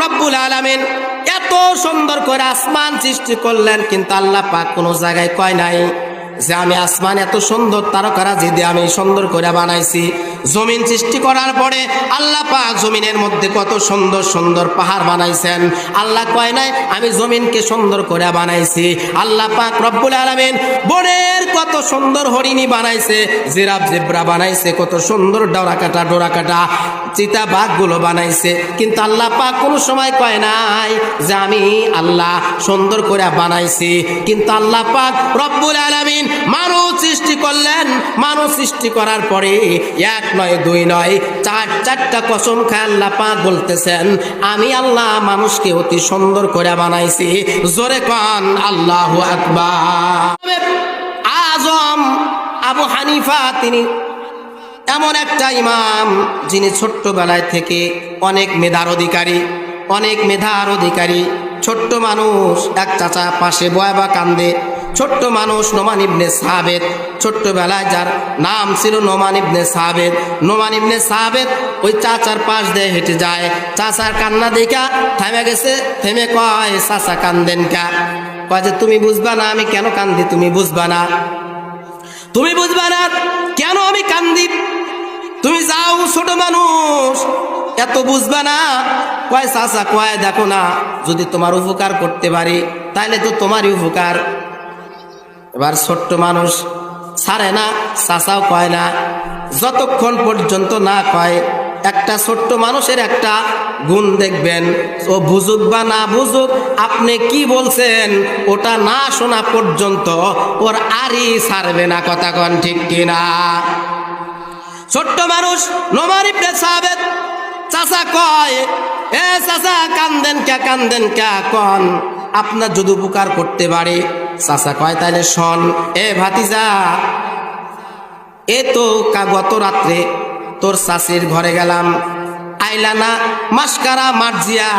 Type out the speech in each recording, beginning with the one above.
রব্বুল আলামিন এত সুন্দর করে আসমান সৃষ্টি করলেন, কিন্তু আল্লাহ পাক কোনো জায়গায় কয় নাই যে আমি আসমান এত সুন্দর তারকারাজি দিয়ে আমি সুন্দর করে বানাইছি। জমিন সৃষ্টি করার পরে আল্লাহ পাক জমিনের মধ্যে কত সুন্দর সুন্দর পাহাড় বানাইছেন, আল্লাহ কয় নাই আমি জমিনকে সুন্দর করে বানাইছি। আল্লাহ পাক রব্বুল আলামিন বনের কত সুন্দর হরিণী বানাইছে, জিরাফ জেব্রা বানাইছে, কত সুন্দর ডোরা কাটা চিতা বাঘগুলো বানাইছে, কিন্তু আল্লাহ পাক কোনো সময় কয় নাই যে আমি আল্লাহ সুন্দর করে বানাইছি। কিন্তু আল্লাহ পাক রব্বুল আলামিন মানুষ সৃষ্টি করলেন, মানুষ সৃষ্টি করার পরে এক নয় দুই নয় চারটা কসম খায় আল্লাহ পাক বলতেছেন আমি আল্লাহ মানুষকে অতি সুন্দর করে বানাইছি। জোরে কন আল্লাহু আকবার। আজম আবু হানিফা তিনি এমন একটা ইমাম যিনি ছোট্টবেলায় থেকে অনেক মেধার অধিকারী, ছোট্ট মানুষ, এক চাচা পাশে বয়বা কান্দে, ছোট্ট মানুষ নোমান ইবনে সাবেত, ছোট্টবেলায় যার নাম ছিল নোমান ইবনে সাবেত ওই চাচার পাশ দিয়ে হেঁটে যায়, চাচার কান্না দেখা থেমে গেছে, থেমে কয় চাচা কান্দেন কা? কয় যে তুমি বুঝবা না আমি কেন কান্দি, তুমি বুঝবা না কেন আমি কান্দি, তুমি যাও ছোট মানুষ এত বুঝবা না। কয় চাচা কয় দেখো না যদি তোমার উপকার করতে পারি তাহলে তো তোমারই উপকার। এবার ছোট্ট মানুষ ছাড়ে না, চাচাও কয় না, যতক্ষণ পর্যন্ত না কয়। একটা ছোট্ট মানুষের একটা গুণ দেখবেন, ও বুঝুক বা না বুঝুক আপনি কি বলছেন ওটা না শোনা পর্যন্ত ওর আরই ছাড়বে না, কথা কন ঠিক কিনা? ছোট্ট মানুষ নোমান ইবনে সাবেত চাচা কয় এ চাচা কান্দেন কে কন আপনার যদি উপকার করতে পারে। চাচা কয় তাইলে শোন, এ ভাতিজা এ তো গত রাত্রে তোর চাচির ঘরে গেলাম, আইলানা মাস্কারা মার্জিয়া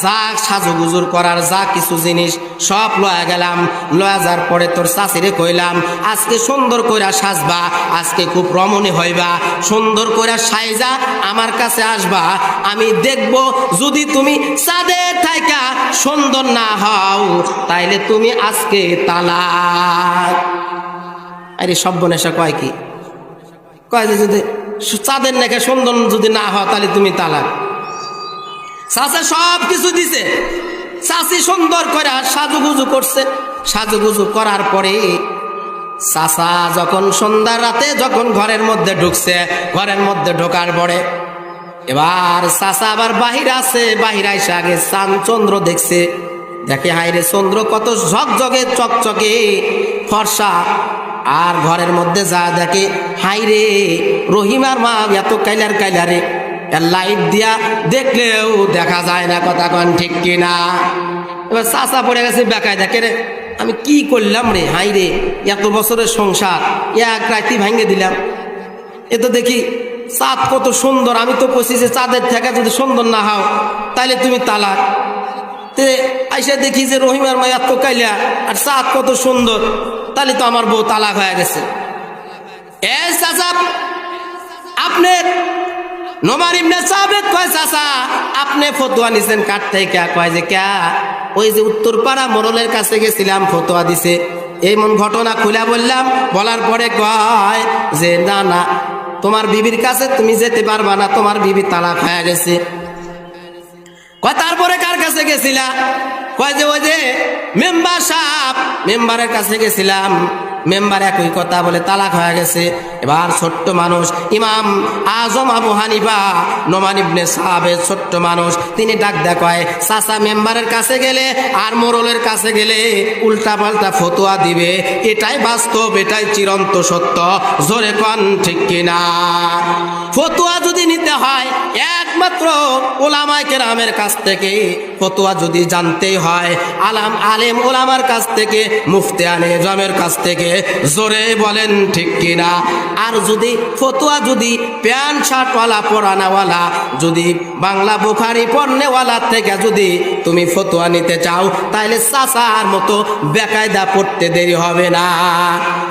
যা সাজুগুজুর করার যা কিছু জিনিস সব লয়া গেলাম, লয়া যার পরে তোর চাচিরে কইলাম আজকে সুন্দর কইরা সাজবা, আজকে খুব রমণী হইবা, সুন্দর কইরা সাইজা আমার কাছে আসবা, আমি দেখব যদি তুমি চাঁদের থাইকা সুন্দর না হও তাইলে তুমি আজকে তালাক। আরে সব্যনেশা কয় কি, কয় যে যদি চাঁদের নাকি সুন্দর যদি না হয় তাহলে তুমি তালাক। চাচা সব কিছু দিছে, চাচি সুন্দর করে সাজুগুজু করছে, সাজুগুজু করার পরে চাচা যখন সন্ধ্যার রাতে যখন ঘরের মধ্যে ঢুকছে, ঘরের মধ্যে ঢোকার পরে এবার চাচা আবার বাহির আছে, বাহির আইসা আগে চাঁদ চন্দ্র দেখছে, দেখে হাইরে চন্দ্র কত ঝকঝকে চকচকে ফর্সা, আর ঘরের মধ্যে যা দেখে হাইরে রহিমার মা এত কাইলারে লাইট দিয়া দেখলেও দেখা যায় না, কথা কন ঠিক কিনা? এবার চাচা পড়ে গেছে বেকায়, দেখে রে আমি কি করলাম রে, হাইরে এত বছরের সংসার এক রাতি ভাঙে দিলাম, এ তো দেখি চাঁদ কত সুন্দর, আমি তো কইছি যে চাঁদের থেকে যদি সুন্দর না হও তাইলে তুমি তালাক। আইসা দেখি যে রহিমার মা এত কাইলা আর চাঁদ কত সুন্দর, তাহলে তো আমার বউ তালাক হয়ে গেছে। এ চাচা আপনি নোমান ইবনে সাবেত কয় চাচা আপনি ফতোয়া নিছেন কার থেকে? কয় যে ক্যা ওই যে উত্তরপাড়া মোড়লের কাছে গেছিলাম, ফতোয়া দিছে, এমন ঘটনা খুলে বললাম, বলার পরে কয় যে না না তোমার বিবির কাছে তুমি যেতে পারবা না, তোমার বিবি তালাক হয়ে গেছে। কয় তারপরে কার কাছে গেছিলা? কয় যে ওই যে মেম্বার সাহেব, মেম্বারের কাছে গেছিলাম, মেম্বার একই কথা বলে তালাক হয়ে গেছে। এবার ছোট্ট মানুষ ইমাম আজম আবু হানিফা নোমান ইবনে সাবেত ছোট্ট মানুষ, তিনি ডাক দেখায় চাচা মেম্বারের কাছে গেলে আর মোড়লের কাছে গেলে উল্টা পাল্টা ফতোয়া দিবে, এটাই বাস্তব, এটাই চিরন্ত সত্য, জোরে কন ঠিক কিনা? ফতোয়া যদি নিতে হয় একমাত্র ওলামায়ে কেরামের কাছ থেকে, ফতোয়া যদি জানতেই হয় আলেম ওলামার কাছ থেকে, মুফতিয়ানে আজমের কাছ থেকে, জোরে বলেন ঠিক কিনা? আর যদি ফতোয়া যদি প্যান্ট শার্টওয়ালা পরানাওয়ালা, যদি বাংলা বুখারি পড়নেওয়ালা থেকে যদি তুমি ফতোয়া নিতে চাও তাহলে চাচার মতো বেকায়দা পড়তে দেরি হবে না।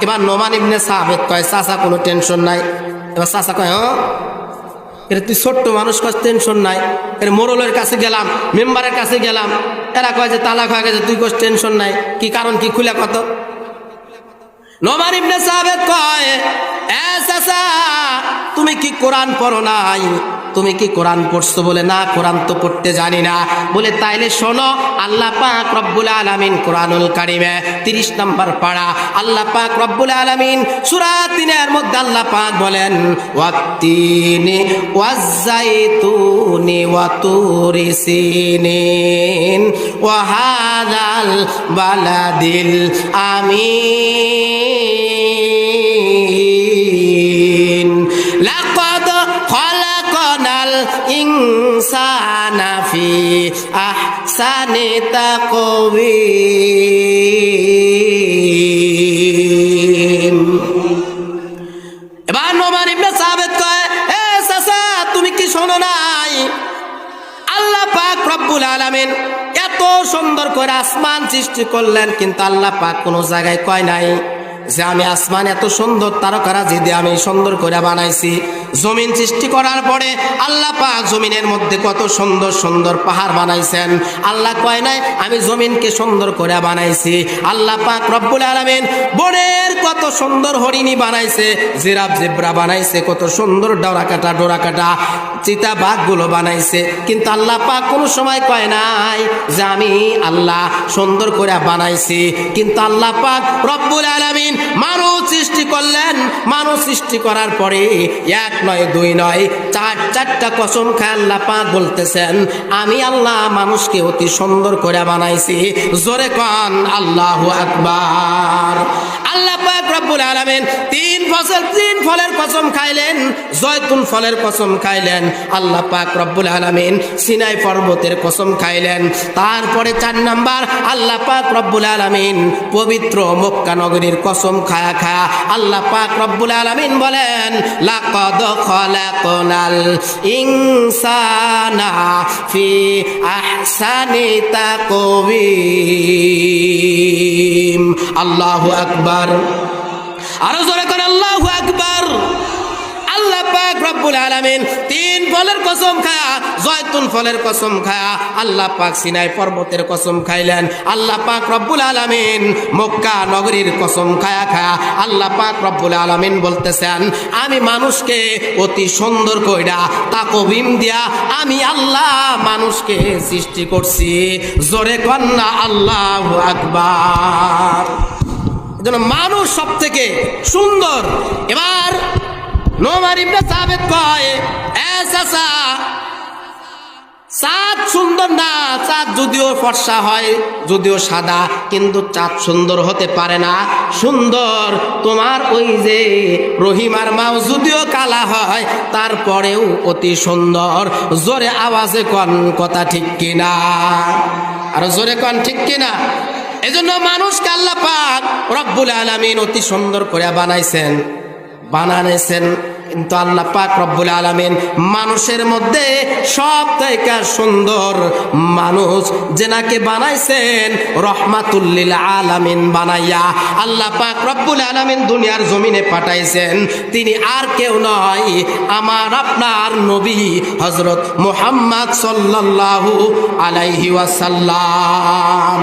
এবার নোমান ইবনে সাবেত কয় চাচা কোনো টেনশন নাই। এবার চাচা কয় এর তুই ছোট্ট মানুষ, কষ্ট টেনশন নাই। এর মোড়লের কাছে গেলাম, মেম্বারের কাছে গেলাম, এরা কয় যে তালাক হয়ে গেছে, তুই কষ্ট টেনশন নাই, কি কারণ কি খুলে কত। নোমান ইবনে সাবিত কয়, এ চাচা তুমি কি কোরআন পড়ো নাই? তুমি কি কোরআন পড়ছো? বলে না, কোরআন তো পড়তে জানি না। বলে তাইলে শোনো, আল্লাহ পাক রব্বুল আলামিন কোরআনুল কারিমে 30 নম্বর পারা আল্লাহ পাক রব্বুল আলামিন সূরা 3 মধ্যে আল্লাহ পাক বলেন, ওয়াত্তিনি ওয়াজ্জাইতুনি ওয়া তুরি সিনিন ওয়া হাযাল বালাদিল আমিন লাকাদ খালাকনাল ইনসানা ফি আহসানি তাকওয়িম। এবার নোমান ইবনে সাবিত কয়, এ চাচা তুমি কি শোনো নাই? আল্লাহ পাক রব্বুল আলামিন এত সুন্দর করে আসমান সৃষ্টি করলেন, কিন্তু আল্লাহ পাক কোনো জায়গায় কয় নাই যে আমি আসমান এত সুন্দর তারকারাজি দিয়ে আমি সুন্দর করে বানাইছি। জমিন সৃষ্টি করার পরে আল্লাহ পাক জমিনের মধ্যে কত সুন্দর সুন্দর পাহাড় বানাইছেন, আল্লাহ কয় নাই আমি জমিনকে সুন্দর করে বানাইছি। আল্লাহ পাক রব্বুল আলামিন বনের কত সুন্দর হরিণী বানাইছে, জিরাফ জেব্রা বানাইছে, কত সুন্দর ডোরা কাটা চিতা বাঘগুলো বানাইছে, কিন্তু আল্লাহ পাক কোনো সময় কয় নাই যে আমি আল্লাহ সুন্দর করে বানাইছি। কিন্তু আল্লাহ পাক রব্বুল আলামিন মানুষ সৃষ্টি করলেন, মানুষ সৃষ্টি করার পরে 1 নয় 2 নয় 4টা কসম খায় আল্লাহ পাক বলতেছেন, আমি আল্লাহ মানুষকে অতি সুন্দর করে বানাইছি। জোরে কোন আল্লাহু আকবার। আল্লাহ পাক রব্বুল আলামিন 3 ফলের কসম খাইলেন, জয়তুন ফলের কসম খাইলেন, আল্লাহ পাক রব্বুল আলামিন সিনাই পর্বতের কসম খাইলেন। তারপরে 4 নাম্বার আল্লাহ পাক রব্বুল আলামিন পবিত্র মক্কা নগরীর কসম খায়া আল্লাহ পাক রব্বুল আলামিন বলেন, লাকাদ খালাকনাল ইনসানা ফি আহসানি তাকওয়িম। আল্লাহু আকবার। আরো জোরে করে আল্লাহু আকবার। আল্লাহ পাক রব্বুল আলামিন 3 ফলের কসম খায়া, জয়তুন ফলের কসম খায়া, আল্লাহ পাক সিনাই পর্বতের কসম খাইলেন, আল্লাহ পাক রব্বুল আলামিন মক্কা নগরীর কসম খায়া আল্লাহ পাক রব্বুল আলামিন বলতেছেন, আমি মানুষকে অতি সুন্দর কইরা তাকওয়িম দিয়া আমি আল্লাহ মানুষকে সৃষ্টি করছি। জোরে কন্না আল্লাহু আকবার। এজন্য মানুষ সবথেকে সুন্দর। এবার নোমান ইবনে সাবিত কয়, এ চাচা চাঁদ সুন্দর না, চাঁদ যদিও ফর্সা হয়, যদিও সাদা, কিন্তু চাঁদ সুন্দর হতে পারে না। সুন্দর তোমার ওই যে রহিমার মাও যদিও কালা হয়, তারপরেও অতি সুন্দর। জোরে আওয়াজে কন কথা ঠিক কিনা? আর জোরে কন ঠিক কিনা? এজন্য মানুষকে আল্লাহ পাক রব্বুল আলামিন অতি সুন্দর করে বানাইছেন। কিন্তু আল্লাহ পাক রব্বুল আলামিন মানুষের মধ্যে সবথেকে সুন্দর মানুষ যেনাকে বানাইছেন রহমাতুল লিল আলামিন বানাইয়া আল্লাহ পাক রব্বুল আলামিন দুনিয়ার জমিনে পাঠাইছেন। তিনি আর কেউ নয়, আমার আপনার নবী হযরত মুহাম্মদ সাল্লাল্লাহু আলাইহি ওয়াসাল্লাম।